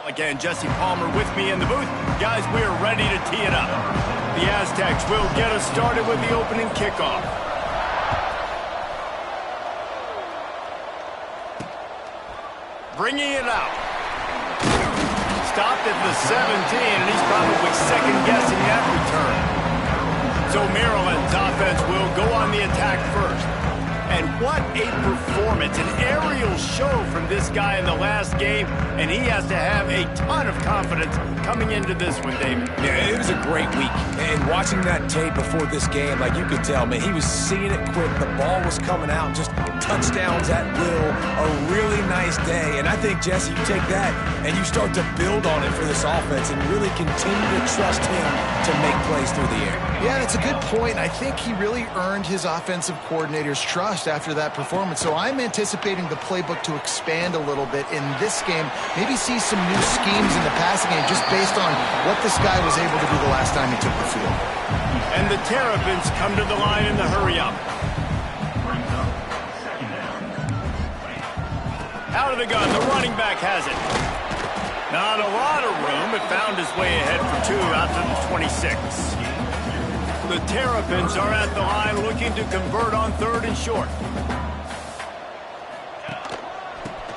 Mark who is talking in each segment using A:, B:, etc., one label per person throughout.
A: Again, Jesse Palmer with me in the booth. Guys, we are ready to tee it up. The Aztecs will get us started with the opening kickoff. Bringing it out. Stopped at the 17, and he's probably second-guessing that return. So Maryland's offense will go on the attack first. And what a performance, an aerial show from this guy in the last game, and he has to have a ton of confidence coming into this one, David.
B: Yeah, it was a great week, and watching that tape before this game, like you could tell, man, he was seeing it quick, the ball was coming out, just touchdowns at will, a really nice day, and I think, Jesse, you take that and you start to build on it for this offense and really continue to trust him to make plays through the air.
C: Yeah, that's a good point. I think he really earned his offensive coordinator's trust after that performance. So I'm anticipating the playbook to expand a little bit in this game. Maybe see some new schemes in the passing game just based on what this guy was able to do the last time he took the field.
A: And the Terrapins come to the line in the hurry-up. Out of the gun, the running back has it. Not a lot of room, but found his way ahead for two out to the 26. The Terrapins are at the line looking to convert on 3rd and short.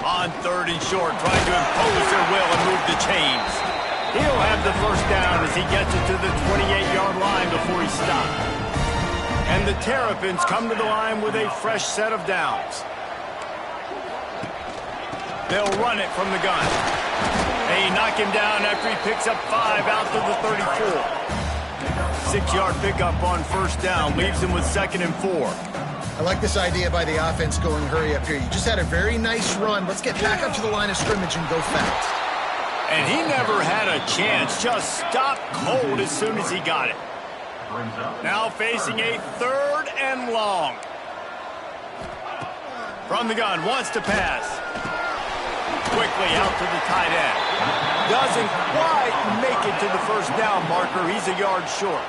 A: On 3rd and short, trying to impose their will and move the chains. He'll have the first down as he gets it to the 28-yard line before he stopped. And the Terrapins come to the line with a fresh set of downs. They'll run it from the gun. They knock him down after he picks up 5 out to the 34. 6-yard pickup on first down, leaves him with 2nd and 4.
C: I like this idea by the offense going hurry up here. You just had a very nice run. Let's get back up to the line of scrimmage and go fast.
A: And he never had a chance, just stopped cold as soon as he got it. Now facing a 3rd and long. From the gun, wants to pass. Quickly out to the tight end. Doesn't quite make it to the first down marker. He's a yard short.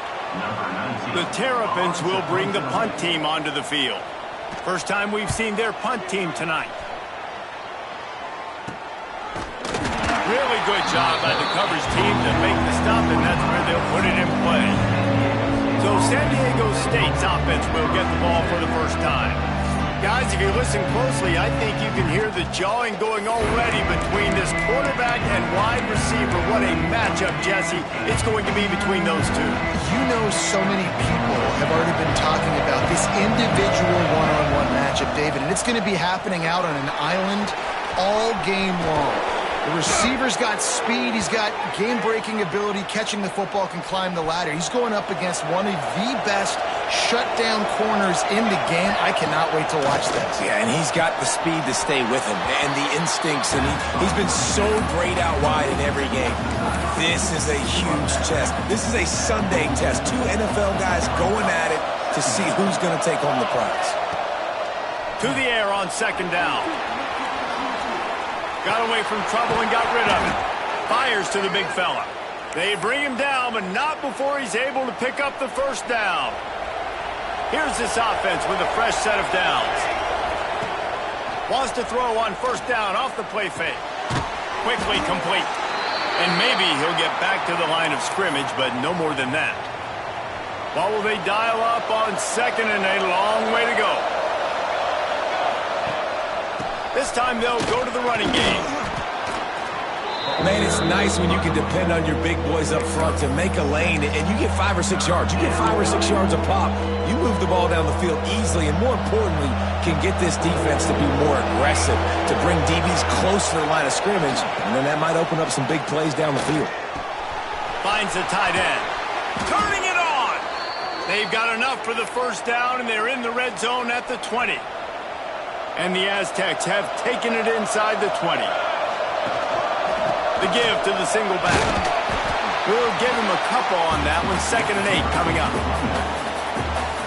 A: The Terrapins will bring the punt team onto the field. First time we've seen their punt team tonight. Really good job by the coverage team to make the stop, and that's where they'll put it in play. So San Diego State's offense will get the ball for the first time. Guys, if you listen closely, I think you can hear the jawing going already between this quarterback and wide receiver. What a matchup, Jesse, it's going to be between those two.
C: You know, so many people have already been talking about this individual one-on-one matchup, David, and it's going to be happening out on an island all game long. The receiver's got speed, he's got game-breaking ability, catching the football, can climb the ladder. He's going up against one of the best shutdown corners in the game. I cannot wait to watch this.
B: Yeah, and he's got the speed to stay with him and the instincts, and he's been so great out wide in every game. This is a huge test. This is a Sunday test. 2 NFL guys going at it to see who's going to take home the prize.
A: To the air on 2nd down. Got away from trouble and got rid of it. Fires to the big fella. They bring him down, but not before he's able to pick up the first down. Here's this offense with a fresh set of downs. Wants to throw on first down off the play fake. Quickly complete. And maybe he'll get back to the line of scrimmage, but no more than that. What will they dial up on 2nd and a long way to go? This time they'll go to the running game.
B: Man, it's nice when you can depend on your big boys up front to make a lane, and you get 5 or 6 yards. You get 5 or 6 yards a pop. You move the ball down the field easily, and more importantly, can get this defense to be more aggressive, to bring DBs close to the line of scrimmage, and then that might open up some big plays down the field.
A: Finds the tight end. Turning it on. They've got enough for the first down, and they're in the red zone at the 20. And the Aztecs have taken it inside the 20. The give to the single back. We'll give him a couple on that one. 2nd and 8 coming up.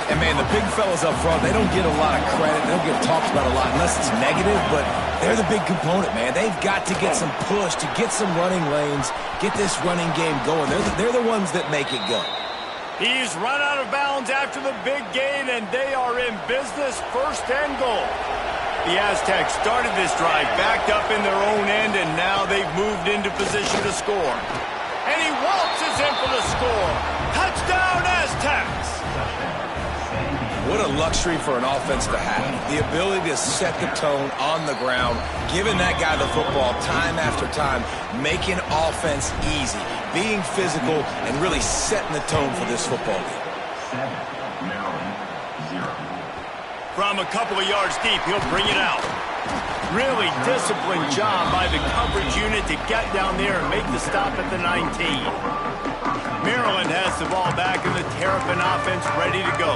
B: And, man, the big fellas up front, they don't get a lot of credit. They don't get talked about a lot unless it's negative, but they're the big component, man. They've got to get some push, to get some running lanes, get this running game going. They're the ones that make it go.
A: He's run out of bounds after the big gain, and they are in business. 1st and goal. The Aztecs started this drive, backed up in their own end, and now they've moved into position to score. And he waltzes in for the score. Touchdown, Aztecs!
B: What a luxury for an offense to have. The ability to set the tone on the ground, giving that guy the football time after time, making offense easy, being physical, and really setting the tone for this football game.
A: From a couple of yards deep, he'll bring it out. Really disciplined job by the coverage unit to get down there and make the stop at the 19. Maryland has the ball back and the Terrapin offense ready to go.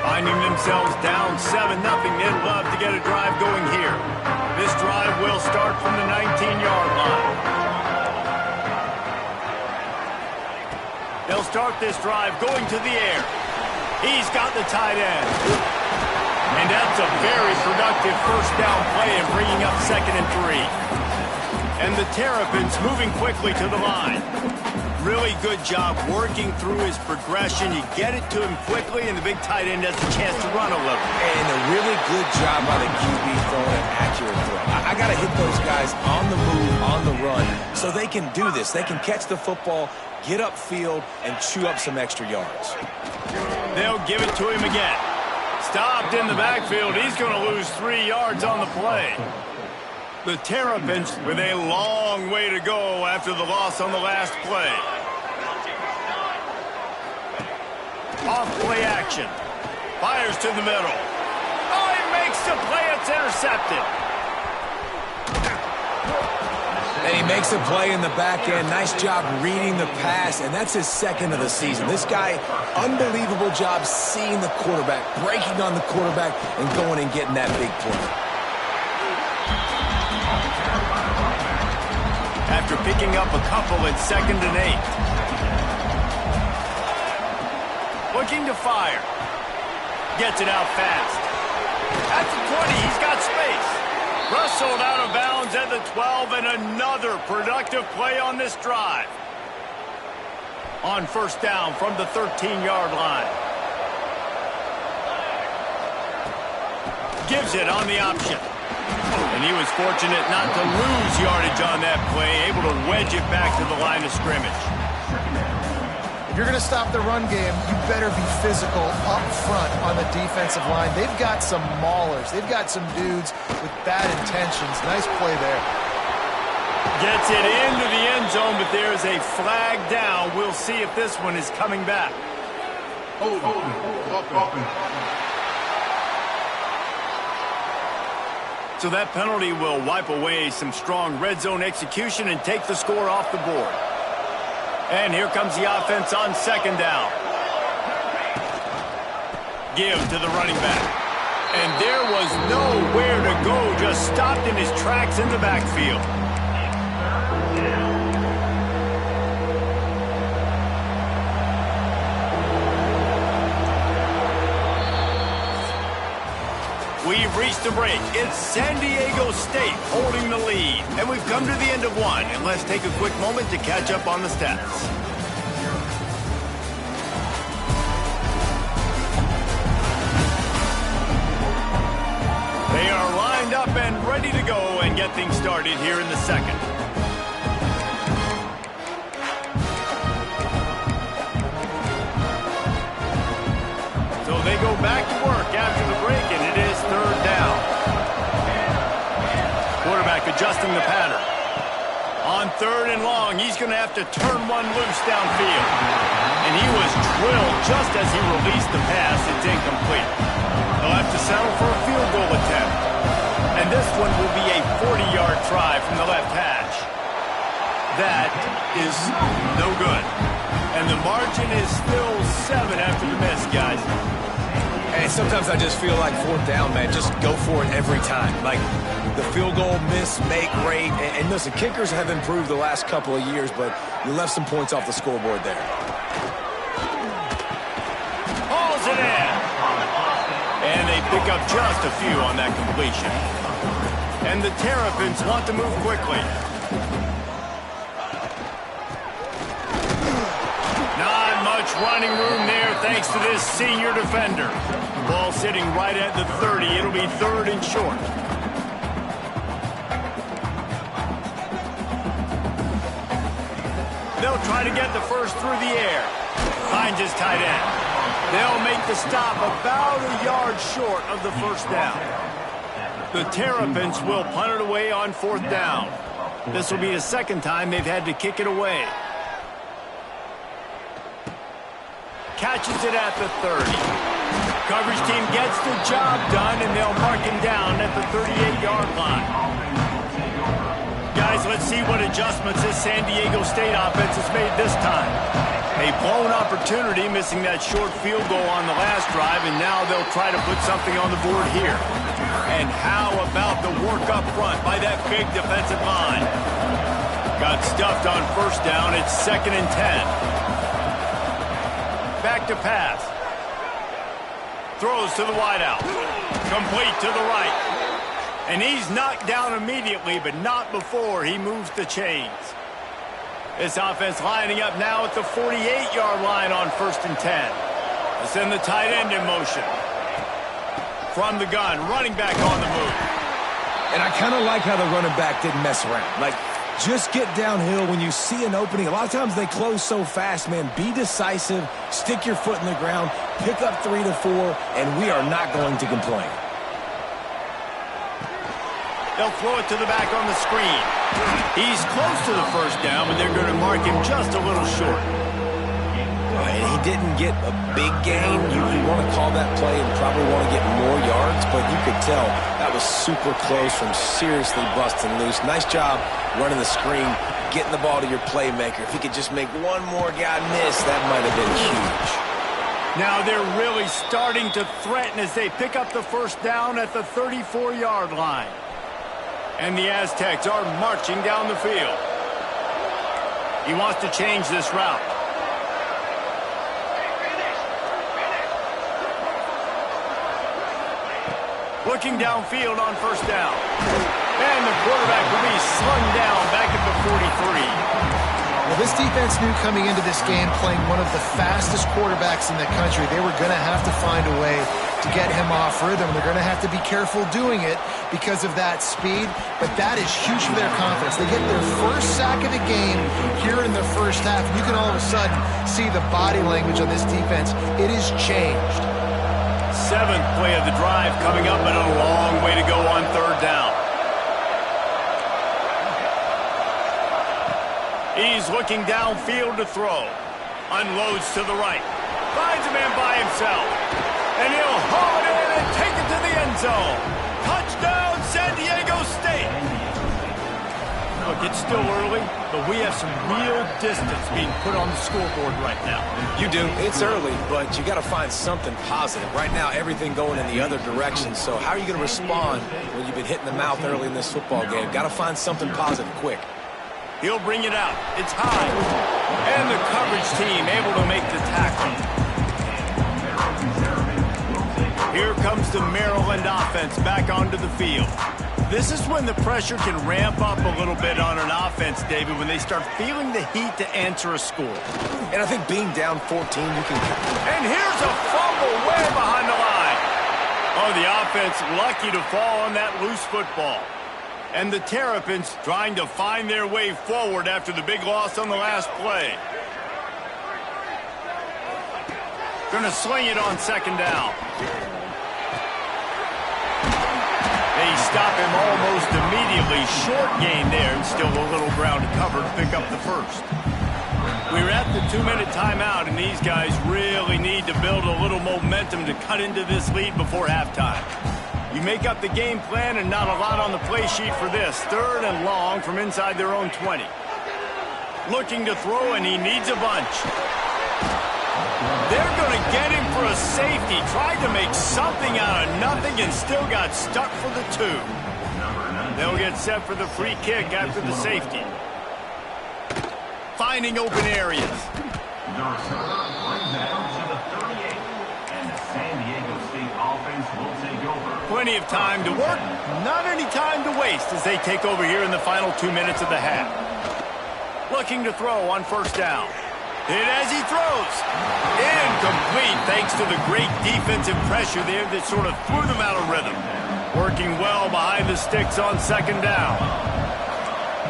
A: Finding themselves down 7-0, they'd love to get a drive going here. This drive will start from the 19-yard line. They'll start this drive going to the air. He's got the tight end. And that's a very productive first down play and bringing up 2nd and 3. And the Terrapins moving quickly to the line. Really good job working through his progression. You get it to him quickly, and the big tight end has a chance to run a little.
B: And a really good job by the QB throwing an accurate throw. I got to hit those guys on the move, on the run, so they can do this. They can catch the football, get upfield, and chew up some extra yards.
A: They'll give it to him again. Stopped in the backfield. He's going to lose 3 yards on the play. The Terrapins with a long way to go after the loss on the last play. Off play action. Fires to the middle. Oh, he makes the play. It's intercepted.
B: And he makes a play in the back end. Nice job reading the pass, and that's his 2nd of the season. This guy, unbelievable job seeing the quarterback, breaking on the quarterback, and going and getting that big play.
A: After picking up a couple at 2nd and 8. Looking to fire. Gets it out fast. At the 20, he's got space. Wrestled out of bounds at the 12, and another productive play on this drive. On first down from the 13-yard line. Gives it on the option. And he was fortunate not to lose yardage on that play, able to wedge it back to the line of scrimmage.
C: If you're going to stop the run game, you better be physical up front on the defensive line. They've got some maulers. They've got some dudes with bad intentions. Nice play there.
A: Gets it into the end zone, but there's a flag down. We'll see if this one is coming back. So that penalty will wipe away some strong red zone execution and take the score off the board. And here comes the offense on 2nd down. Give to the running back. And there was nowhere to go, just stopped in his tracks in the backfield. We've reached the break. It's San Diego State holding the lead. And we've come to the end of one. And let's take a quick moment to catch up on the stats. They are lined up and ready to go and get things started here in the 2nd. So they go back to work after the break, and it is 3rd down. Quarterback adjusting the pattern. On 3rd and long, he's going to have to turn one loose downfield. And he was drilled just as he released the pass. It's incomplete. They'll have to settle for a field goal attempt. And this one will be a 40-yard try from the left hash. That is no good. And the margin is still 7 after the miss, guys.
B: And sometimes I just feel like 4th down, man, just go for it every time. Like the field goal miss, make rate. And listen, kickers have improved the last couple of years, but you left some points off the scoreboard there.
A: Hauls it in. And they pick up just a few on that completion. And the Terrapins want to move quickly. Not much running room there thanks to this senior defender. Ball sitting right at the 30. It'll be 3rd and short. They'll try to get the first through the air. Finds his tight end. They'll make the stop about a yard short of the first down. The Terrapins will punt it away on 4th down. This will be the second time they've had to kick it away. Catches it at the 30. Coverage team gets the job done, and they'll mark him down at the 38-yard line. Guys, let's see what adjustments this San Diego State offense has made this time. A blown opportunity, missing that short field goal on the last drive, and now they'll try to put something on the board here. And how about the work up front by that big defensive line? Got stuffed on first down. It's 2nd and 10. Back to pass. Throws to the wideout. Complete to the right. And he's knocked down immediately, but not before he moves the chains. This offense lining up now at the 48-yard line on 1st and 10. They send the tight end in motion. From the gun, running back on the move.
B: And I kind of like how the running back didn't mess around. Like, just get downhill when you see an opening. A lot of times they close so fast, man. Be decisive, stick your foot in the ground, pick up 3 to 4, and we are not going to complain.
A: They'll throw it to the back on the screen. He's close to the first down, but they're going to mark him just a little short.
B: And he didn't get a big gain. You want to call that play and probably want to get more yards, but you could tell that was super close from seriously busting loose. Nice job running the screen, getting the ball to your playmaker. If he could just make one more guy miss, that might have been huge.
A: Now they're really starting to threaten as they pick up the first down at the 34-yard line. And the Aztecs are marching down the field. He wants to change this route. Looking downfield on first down. And the quarterback will be slung down back at the 43.
C: Well, this defense knew coming into this game, playing one of the fastest quarterbacks in the country, they were going to have to find a way to get him off rhythm. They're going to have to be careful doing it because of that speed, but that is huge for their confidence. They get their first sack of the game here in the first half, and you can all of a sudden see the body language on this defense. It has changed.
A: 7th play of the drive coming up, but a long way to go on 3rd down. He's looking downfield to throw. Unloads to the right. Finds a man by himself. And he'll haul it in and take it to the end zone. Touchdown, San Diego State. Look, it's still early, but we have some real distance being put on the scoreboard right now.
B: You do. It's early, but you got to find something positive. Right now, everything going in the other direction. So how are you going to respond when you've been hit in the mouth early in this football game? Got to find something positive quick.
A: He'll bring it out. It's high. And the coverage team able to make the tackle. Here comes the Maryland offense back onto the field. This is when the pressure can ramp up a little bit on an offense, David, when they start feeling the heat to answer a score.
B: And I think being down 14, you can...
A: And here's a fumble way behind the line. Oh, the offense lucky to fall on that loose football. And the Terrapins trying to find their way forward after the big loss on the last play. Going to sling it on 2nd down. They stop him almost immediately. Short gain there, and still a little ground to cover to pick up the first. We're at the 2-minute timeout, and these guys really need to build a little momentum to cut into this lead before halftime. You make up the game plan and not a lot on the play sheet for this. 3rd and long from inside their own 20. Looking to throw, and he needs a bunch. They're going to get him for a safety. Tried to make something out of nothing and still got stuck for the 2. They'll get set for the free kick after the safety. Finding open areas. Plenty of time to work, not any time to waste as they take over here in the final 2 minutes of the half. Looking to throw on first down. Hit as he throws. Incomplete thanks to the great defensive pressure there that sort of threw them out of rhythm. Working well behind the sticks on 2nd down.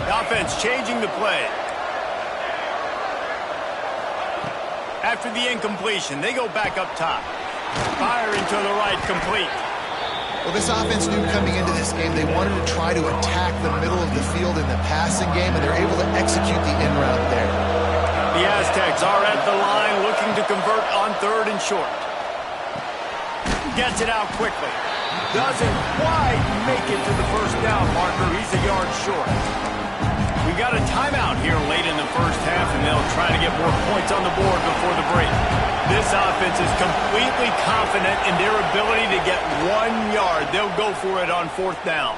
A: The offense changing the play. After the incompletion, they go back up top. Firing to the right, complete.
C: Well, this offense knew coming into this game they wanted to try to attack the middle of the field in the passing game, and they're able to execute the in route there.
A: The Aztecs are at the line looking to convert on 3rd and short. Gets it out quickly. Doesn't quite make it to the first down marker. He's a yard short. We got a timeout here late in the first half, and they'll try to get more points on the board before the break. This offense is completely confident in their ability to get 1 yard. They'll go for it on 4th down.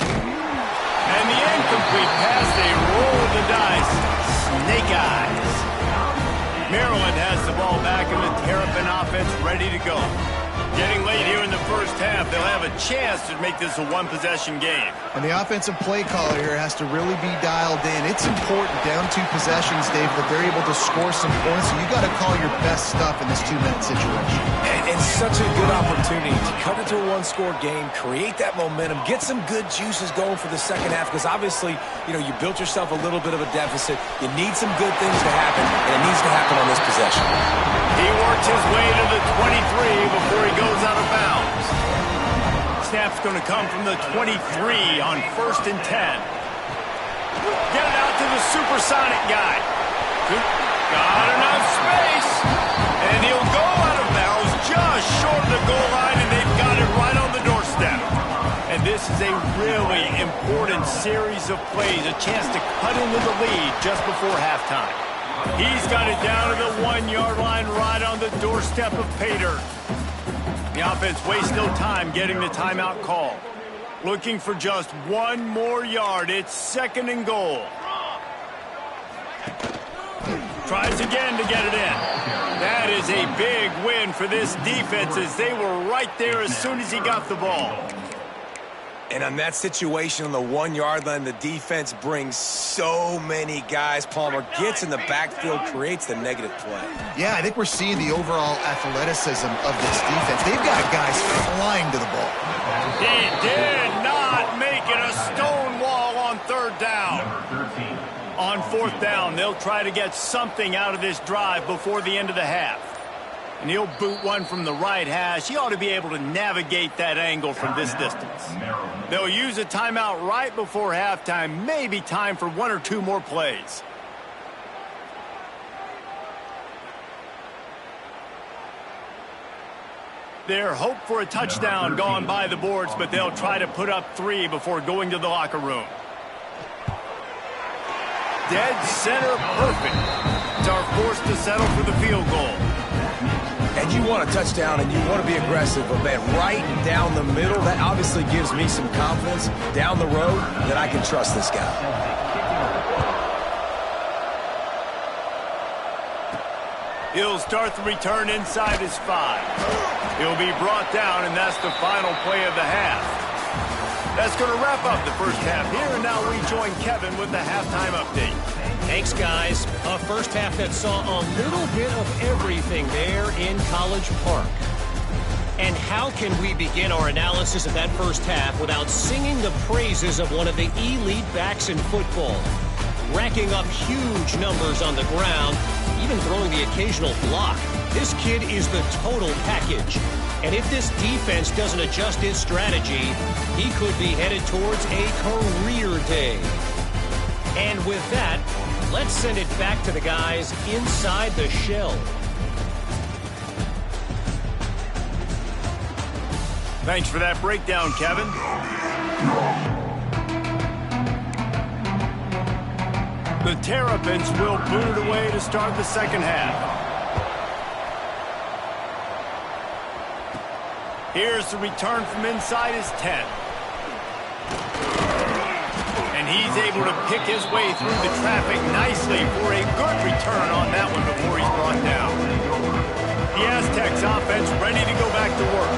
A: And the incomplete pass, they roll the dice. Snake eyes. Maryland has the ball back, and the Terrapin offense ready to go. Getting late here in the first half, they'll have a chance to make this a one-possession game.
C: And the offensive play caller here has to really be dialed in. It's important down 2 possessions, Dave, that they're able to score some points. So you got to call your best stuff in this 2-minute situation.
B: And such a good opportunity to cut into a 1-score game, create that momentum, get some good juices going for the second half, because obviously, you built yourself a little bit of a deficit. You need some good things to happen, and it needs to happen on this possession.
A: He works his way to the 23 before he goes out of bounds. Snap's going to come from the 23 on 1st and 10. Get it out to the supersonic guy. Got enough space. And he'll go out of bounds just short of the goal line, and they've got it right on the doorstep. And this is a really important series of plays, a chance to cut into the lead just before halftime. He's got it down to the 1-yard line right on the doorstep of pay dirt. The offense wastes no time getting the timeout call. Looking for just 1 more yard. It's 2nd and goal. Tries again to get it in. That is a big win for this defense, as they were right there as soon as he got the ball.
B: And on that situation on the 1-yard line, the defense brings so many guys. Palmer gets in the backfield, creates the negative play.
C: Yeah, I think we're seeing the overall athleticism of this defense. They've got guys flying to the ball.
A: He did not make it a stone wall on 3rd down. On 4th down, they'll try to get something out of this drive before the end of the half. And he'll boot one from the right hash. He ought to be able to navigate that angle from this distance. They'll use a timeout right before halftime. Maybe time for 1 or 2 more plays. Their hope for a touchdown gone by the boards, but they'll try to put up 3 before going to the locker room. Dead center perfect. Are forced to settle for the field goal.
B: And you want a touchdown, and you want to be aggressive, but man, right down the middle, that obviously gives me some confidence down the road that I can trust this guy.
A: He'll start the return inside his 5. He'll be brought down, and that's the final play of the half. That's going to wrap up the first half here, and now we join Kevin with the halftime update.
D: Thanks, guys. A first half that saw a little bit of everything there in College Park. And how can we begin our analysis of that first half without singing the praises of one of the elite backs in football? Racking up huge numbers on the ground, even throwing the occasional block. This kid is the total package. And if this defense doesn't adjust its strategy, he could be headed towards a career day. And with that, let's send it back to the guys inside the shell.
A: Thanks for that breakdown, Kevin. The Terrapins will boot it away to start the second half. Here's the return from inside his 10. And he's able to pick his way through the traffic nicely for a good return on that one before he's brought down. The Aztecs offense ready to go back to work.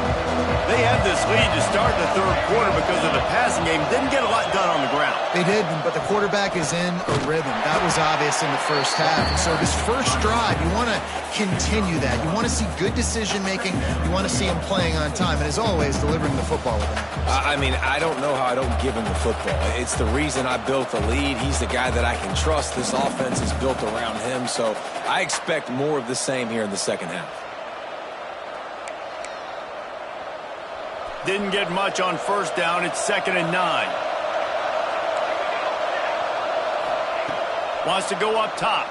A: They had this lead to start the third quarter because of the passing game. Didn't get a lot done on the ground.
C: They did, but the quarterback is in a rhythm. That was obvious in the first half. And so this first drive, you want to continue that. You want to see good decision-making. You want to see him playing on time. And as always, delivering the football with him.
B: I mean, I don't know how I don't give him the football. It's the reason I built the lead. He's the guy that I can trust. This offense is built around him. So I expect more of the same here in the second half.
A: Didn't get much on first down. It's 2nd and 9. Wants to go up top.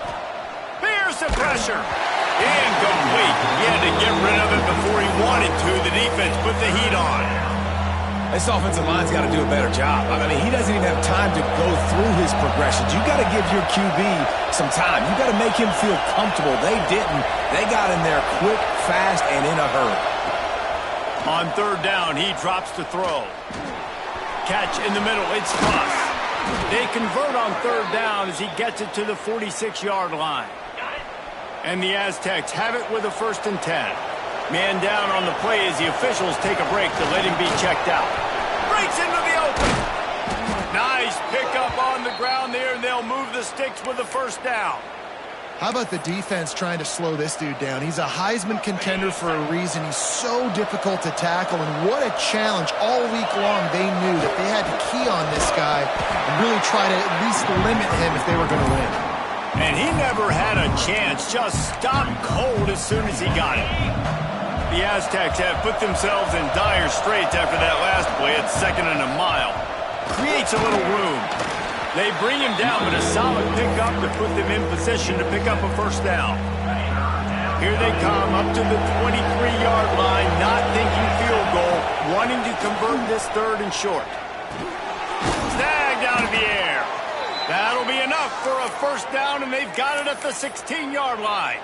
A: Here's the pressure. Incomplete. He had to get rid of it before he wanted to. The defense put the heat on.
B: This offensive line's got to do a better job. I mean, he doesn't even have time to go through his progressions. You got to give your QB some time. You got to make him feel comfortable. They didn't. They got in there quick, fast, and in a hurry.
A: On third down, he drops to throw. Catch in the middle. It's Plus. They convert on third down as he gets it to the 46-yard line. And the Aztecs have it with a 1st and 10. Man down on the play as the officials take a break to let him be checked out. Breaks into the open. Nice pickup on the ground there, and they'll move the sticks with the 1st down.
C: How about the defense trying to slow this dude down? He's a Heisman contender for a reason. He's so difficult to tackle, and what a challenge. All week long, they knew that they had to key on this guy and really try to at least limit him if they were going to win.
A: And he never had a chance. Just stopped cold as soon as he got it. The Aztecs have put themselves in dire straits after that last play at 2nd and a mile. Creates a little room. They bring him down, but a solid pickup to put them in position to pick up a 1st down. Here they come up to the 23-yard line, not thinking field goal, wanting to convert this 3rd and short. Snagged out of the air. That'll be enough for a 1st down, and they've got it at the 16-yard line.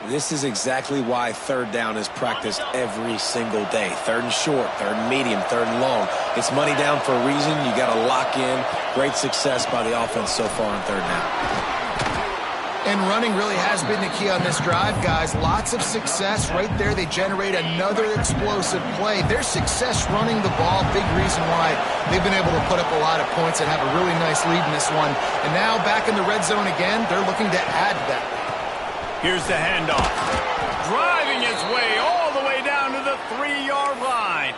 B: This is exactly why 3rd down is practiced every single day. 3rd and short, 3rd and medium, 3rd and long. It's money down for a reason. You got to lock in. Great success by the offense so far on 3rd down.
C: And running really has been the key on this drive, guys. Lots of success right there. They generate another explosive play. Their success running the ball, big reason why they've been able to put up a lot of points and have a really nice lead in this one. And now back in the red zone again, they're looking to add that.
A: Here's the handoff. Driving his way all the way down to the 3-yard line.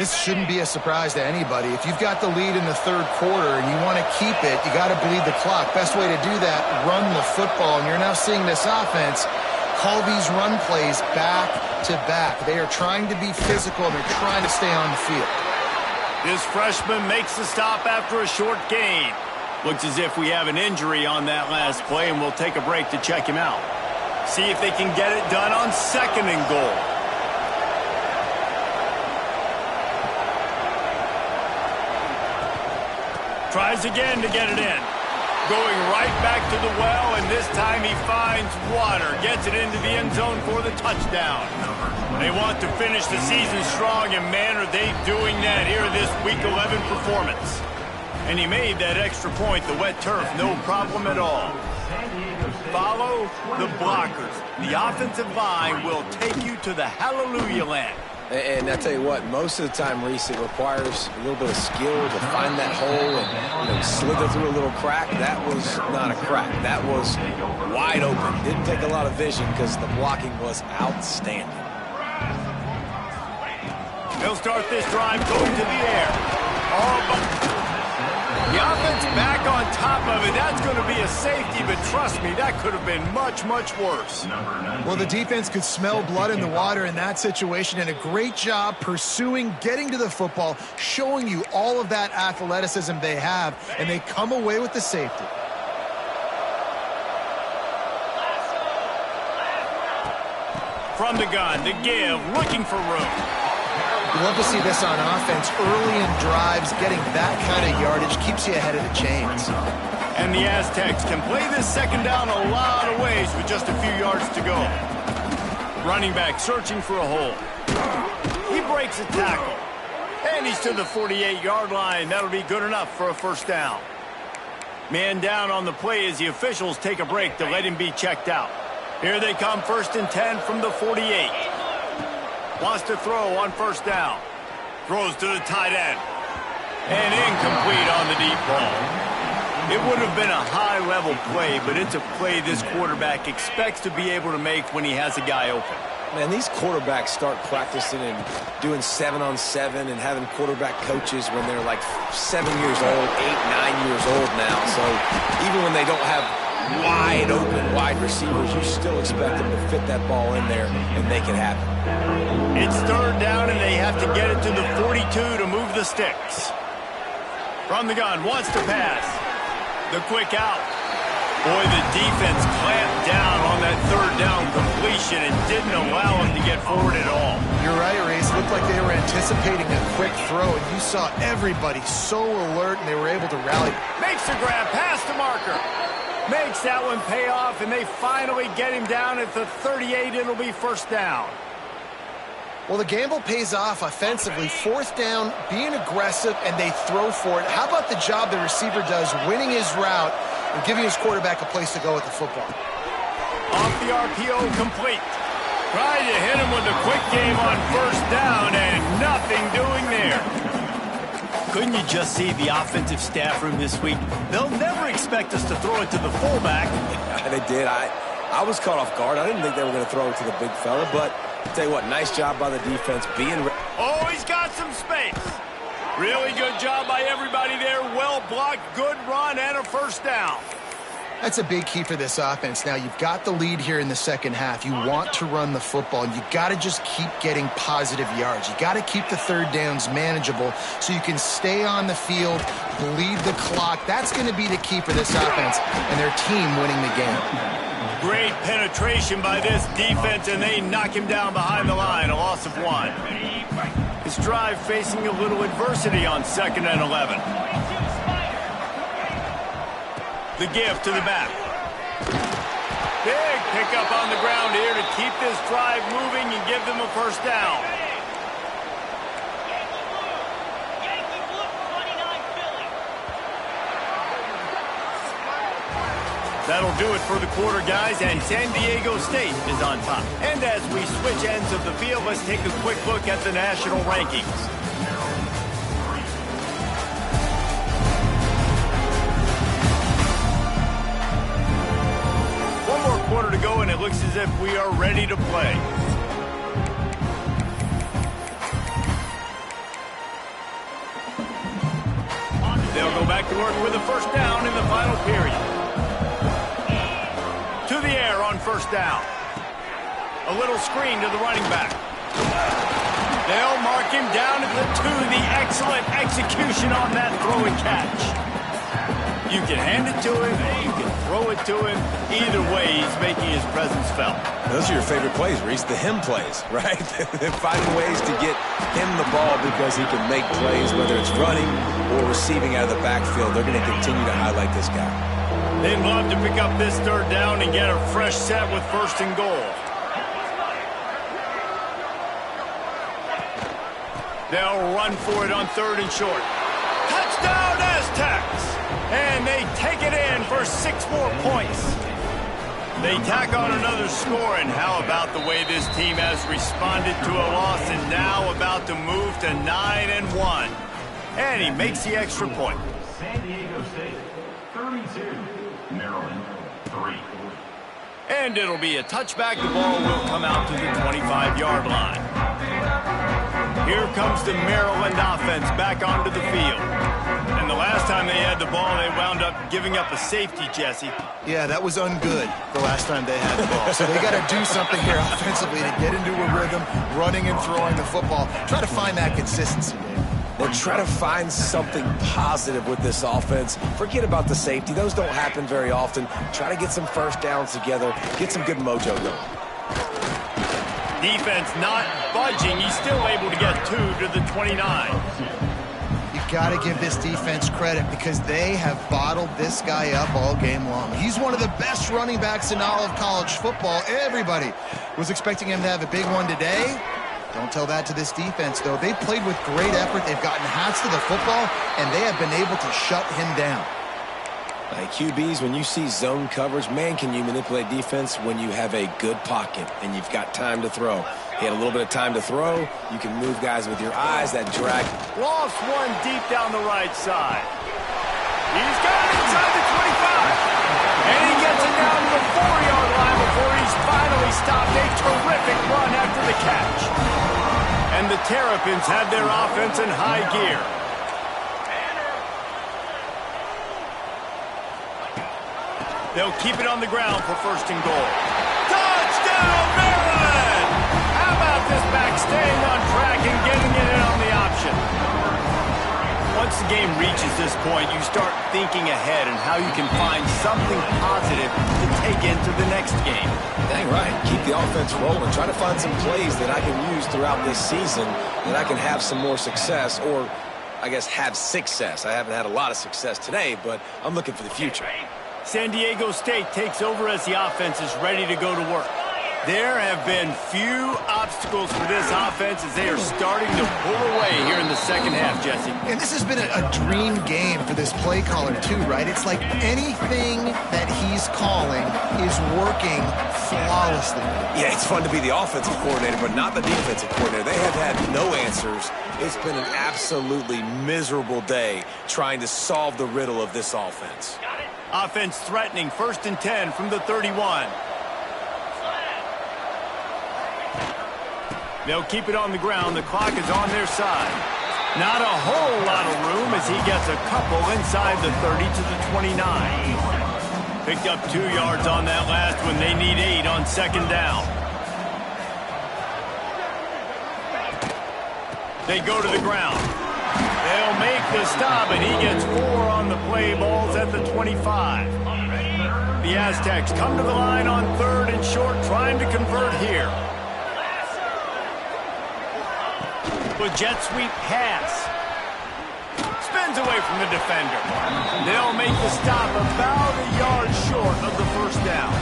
C: This shouldn't be a surprise to anybody. If you've got the lead in the 3rd quarter and you want to keep it, you got to bleed the clock. Best way to do that, run the football. And you're now seeing this offense call these run plays back to back. They are trying to be physical, and they're trying to stay on the field.
A: This freshman makes the stop after a short gain. Looks as if we have an injury on that last play, and we'll take a break to check him out. See if they can get it done on 2nd and goal. Tries again to get it in. Going right back to the well, and this time he finds water. Gets it into the end zone for the touchdown. They want to finish the season strong, and man, are they doing that here in this Week 11 performance. And he made that extra point, the wet turf, no problem at all. Follow the blockers. The offensive line will take you to the hallelujah land.
B: And I tell you what, most of the time, Reese, it requires a little bit of skill to find that hole and slither through a little crack. That was not a crack. That was wide open. Didn't take a lot of vision because the blocking was outstanding.
A: They'll start this drive going to the air. The offense back on top of it. That's going to be a safety, but trust me, that could have been much, much worse.
C: Well, the defense could smell blood in the water in that situation, and a great job pursuing, getting to the football, showing you all of that athleticism they have, and they come away with the safety.
A: From the gun, the give, looking for room.
C: You love to see this on offense. Early in drives, getting that kind of yardage keeps you ahead of the chains.
A: And the Aztecs can play this 2nd down a lot of ways with just a few yards to go. Running back searching for a hole. He breaks a tackle. And he's to the 48-yard line. That'll be good enough for a 1st down. Man down on the play as the officials take a break to let him be checked out. Here they come, 1st and 10 from the 48. Wants to throw on first down. Throws to the tight end. And incomplete on the deep ball. It would have been a high-level play, but it's a play this quarterback expects to be able to make when he has a guy open.
B: Man, these quarterbacks start practicing and doing 7-on-7 and having quarterback coaches when they're like 7 years old, 8, 9 years old now. So even when they don't have wide open wide receivers, you still expect them to fit that ball in there and make it happen.
A: It's third down, and they have to get it to the 42 to move the sticks. From the gun, wants to pass. The quick out. Boy, the defense clamped down on that third down completion and didn't allow him to get forward at all.
C: You're right, Reese. It looked like they were anticipating a quick throw, and you saw everybody so alert, and they were able to rally.
A: Makes the grab, pass to Marker. Makes that one pay off, and they finally get him down at the 38. It'll be first down.
C: Well, the gamble pays off offensively. Fourth down, being aggressive, and they throw for it. How about the job the receiver does winning his route and giving his quarterback a place to go with the football?
A: Off the RPO, complete. Trying to hit him with a quick game on first down, and nothing doing there. Couldn't you just see the offensive staff room this week? They'll never expect us to throw it to the fullback.
B: Yeah, they did. I was caught off guard. I didn't think they were going to throw it to the big fella, but I'll tell you what, nice job by the defense being ready.
A: Oh, he's got some space. Really good job by everybody there. Well blocked, good run, and a first down.
C: That's a big key for this offense. Now, you've got the lead here in the second half. You want to run the football, and you got to just keep getting positive yards. You got to keep the third downs manageable so you can stay on the field, bleed the clock. That's going to be the key for this offense and their team winning the game.
A: Great penetration by this defense, and they knock him down behind the line, a loss of 1. His drive facing a little adversity on 2nd and 11. The give to the back. Big pickup on the ground here to keep this drive moving and give them a first down. That'll do it for the quarter, guys, and San Diego State is on top. And as we switch ends of the field, let's take a quick look at the national rankings. One more quarter to go, and it looks as if we are ready to play. They'll go back to work with a first down in the final period. To the air on first down. A little screen to the running back. They'll mark him down at the 2. The excellent execution on that throw and catch. You can hand it to him, you can throw it to him. Either way, he's making his presence felt.
B: Those are your favorite plays, Reese, the him plays, right? They're finding ways to get him the ball because he can make plays, whether it's running or receiving out of the backfield. They're going to continue to highlight this guy.
A: They'd love to pick up this third down and get a fresh set with 1st and goal. They'll run for it on 3rd and short. Touchdown, Aztecs! And they take it in for 6 more points. They tack on another score, and how about the way this team has responded to a loss and now about to move to 9-1. And he makes the extra point.
E: San Diego State, 32. Maryland, 3.
A: And it'll be a touchback. The ball will come out to the 25-yard line. Here comes the Maryland offense back onto the field. And the last time they had the ball, they wound up giving up a safety, Jesse.
C: Yeah, that was ungood the last time they had the ball. So they got to do something here offensively to get into a rhythm, running and throwing the football. Try to find that consistency, Dave.
B: They'll try to find something positive with this offense. Forget about the safety. Those don't happen very often. Try to get some first downs together. Get some good mojo going.
A: Defense not budging. He's still able to get 2 to the 29.
C: You got to give this defense credit because they have bottled this guy up all game long. He's one of the best running backs in all of college football. Everybody was expecting him to have a big one today. Don't tell that to this defense, though. They've played with great effort. They've gotten hats to the football, and they have been able to shut him down.
B: Like QBs, when you see zone coverage, man, can you manipulate defense when you have a good pocket and you've got time to throw. He had a little bit of time to throw. You can move guys with your eyes. That drag.
A: Lost one deep down the right side. He's got it inside the 25. And he gets it down to the 4-yard line before he's finally stopped. A terrific run after the catch. And the Terrapins have their offense in high gear. They'll keep it on the ground for 1st and goal. Touchdown, Maryland! How about this back staying on track and getting it in on the option? Once the game reaches this point, you start thinking ahead and how you can find something positive to take into the next game.
B: Dang right. Keep the offense rolling. Try to find some plays that I can use throughout this season that I can have some more success, or I guess have success. I haven't had a lot of success today, but I'm looking for the future.
A: San Diego State takes over as the offense is ready to go to work. There have been few obstacles for this offense as they are starting to pull away here in the second half, Jesse.
C: And this has been a dream game for this play caller, too, right? It's like anything that he's calling is working flawlessly.
B: Yeah, it's fun to be the offensive coordinator, but not the defensive coordinator. They have had no answers. It's been an absolutely miserable day trying to solve the riddle of this offense.
A: Offense threatening, 1st and 10 from the 31. They'll keep it on the ground. The clock is on their side. Not a whole lot of room as he gets a couple inside the 30 to the 29. Picked up 2 yards on that last one. They need 8 on 2nd down. They go to the ground. They'll make the stop, and he gets 4 on the play balls at the 25. The Aztecs come to the line on 3rd and short, trying to convert here. With jet sweep pass. Spins away from the defender. They'll make the stop about a yard short of the 1st down.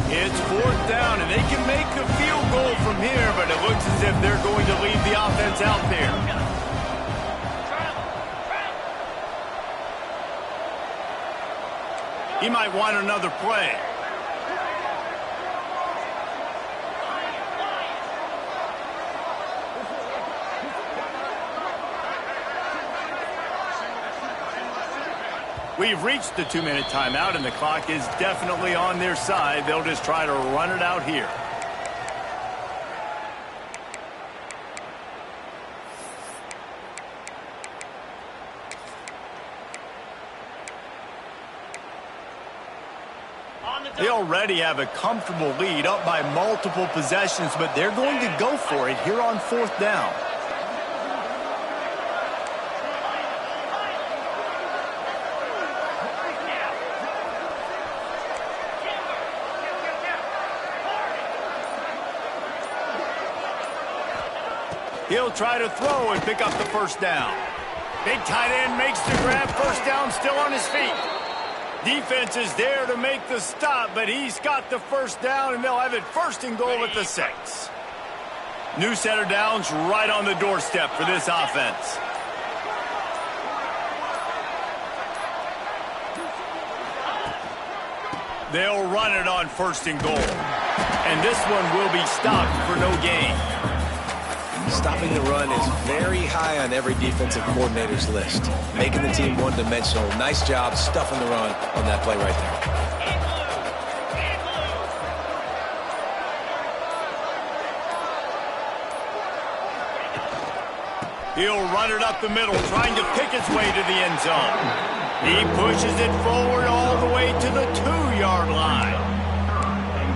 A: It's 4th down, and they can make the field goal from here, but it looks as if they're going to leave the offense out there. He might want another play. We've reached the 2-minute timeout, and the clock is definitely on their side. They'll just try to run it out here. They already have a comfortable lead, up by multiple possessions, but they're going to go for it here on 4th down. He'll try to throw and pick up the 1st down. Big tight end makes the grab, 1st down, still on his feet. Defense is there to make the stop, but he's got the 1st down, and they'll have it 1st and goal at the 6. New set of downs right on the doorstep for this offense. They'll run it on 1st and goal. And this one will be stopped for no gain.
B: Stopping the run is very high on every defensive coordinator's list. Making the team one-dimensional. Nice job stuffing the run on that play right there.
A: He'll run it up the middle, trying to pick his way to the end zone. He pushes it forward all the way to the 2-yard line.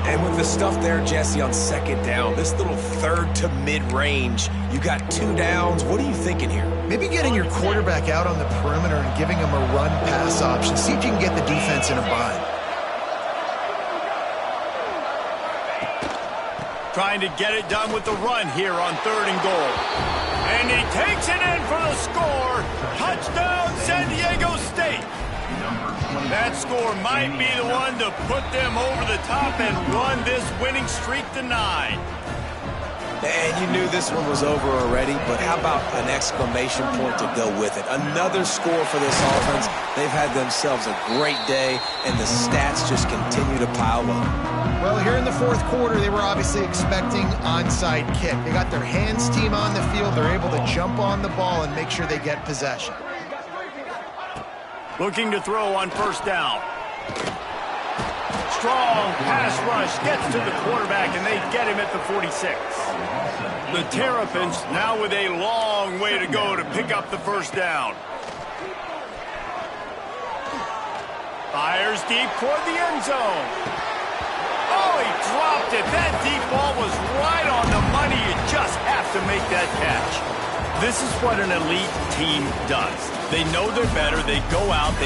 B: And with the stuff there, Jesse, on 2nd down, this little 3rd to mid-range, you got 2 downs. What are you thinking here?
C: Maybe getting your quarterback out on the perimeter and giving him a run-pass option. See if you can get the defense in a bind.
A: Trying to get it done with the run here on 3rd and goal. And he takes it in for the score. Touchdown, San Diego State. That score might be the one to put them over the top and run this winning streak to 9.
B: And you knew this one was over already, but how about an exclamation point to go with it? Another score for this offense. They've had themselves a great day, and the stats just continue to pile up.
C: Well, here in the fourth quarter, they were obviously expecting onside kick. They got their hands team on the field. They're able to jump on the ball and make sure they get possession.
A: Looking to throw on first down. Strong pass rush gets to the quarterback, and they get him at the 46. The Terrapins now with a long way to go to pick up the first down. Fires deep toward the end zone. Oh, he dropped it. That deep ball was right on the money. You just have to make that catch. This is what an elite team does. They know they're better. They go out. They